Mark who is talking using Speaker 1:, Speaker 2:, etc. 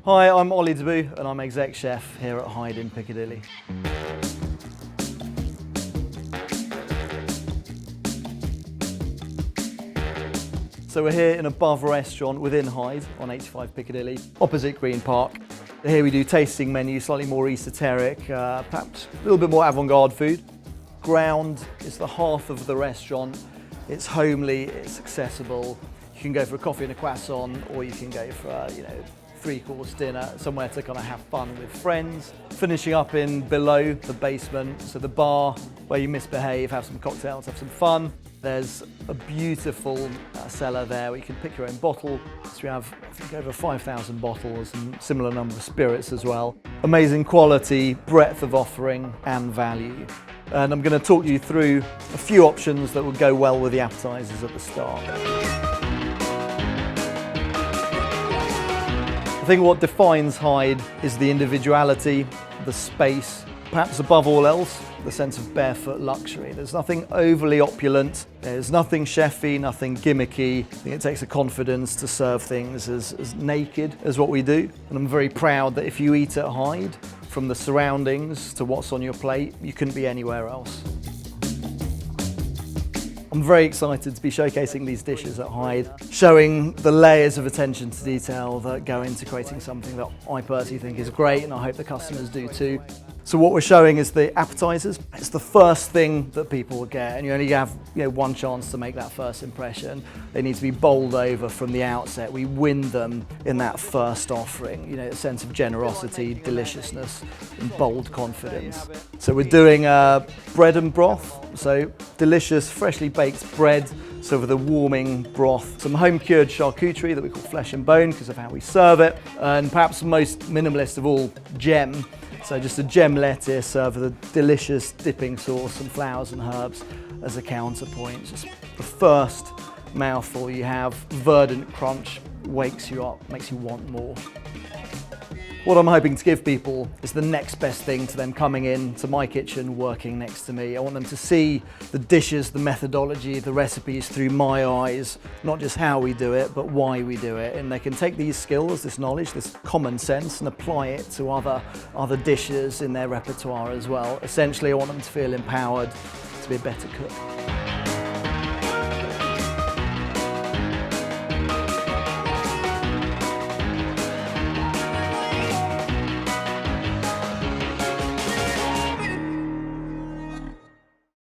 Speaker 1: Hi, I'm Ollie Dabbous and I'm exec chef here at Hyde in Piccadilly. So we're here in a Above restaurant within Hyde on 85 Piccadilly, opposite Green Park. Here we do tasting menus, slightly more esoteric, perhaps a little bit more avant-garde food. Ground is the heart of the restaurant. It's homely, it's accessible. You can go for a coffee and a croissant, or you can go for a, three-course dinner, somewhere to kind of have fun with friends. Finishing up in below the basement, so the bar where you misbehave, have some cocktails, have some fun. There's a beautiful cellar there where you can pick your own bottle. So we have, I think, over 5,000 bottles and similar number of spirits as well. Amazing quality, breadth of offering and value. And I'm going to talk you through a few options that will go well with the appetizers at the start. I think what defines Hyde is the individuality, the space, perhaps above all else, the sense of barefoot luxury. There's nothing overly opulent, there's nothing chefy, nothing gimmicky. I think it takes a confidence to serve things as naked as what we do. And I'm very proud that if you eat at Hyde, from the surroundings to what's on your plate, you couldn't be anywhere else. I'm very excited to be showcasing these dishes at Hyde, showing the layers of attention to detail that go into creating something that I personally think is great, and I hope the customers do too. So what we're showing is the appetizers. It's the first thing that people will get, and you only have one chance to make that first impression. They need to be bowled over from the outset. We win them in that first offering, a sense of generosity, deliciousness, and bold confidence. So we're doing bread and broth, so delicious, freshly baked bread, so with a warming broth, some home-cured charcuterie that we call flesh and bone because of how we serve it, and perhaps most minimalist of all, gem. So just a gem lettuce served with a delicious dipping sauce and flowers and herbs as a counterpoint. Just the first mouthful you have, verdant crunch, wakes you up, makes you want more. What I'm hoping to give people is the next best thing to them coming in to my kitchen, working next to me. I want them to see the dishes, the methodology, the recipes through my eyes, not just how we do it, but why we do it. And they can take these skills, this knowledge, this common sense, and apply it to other dishes in their repertoire as well. Essentially, I want them to feel empowered to be a better cook.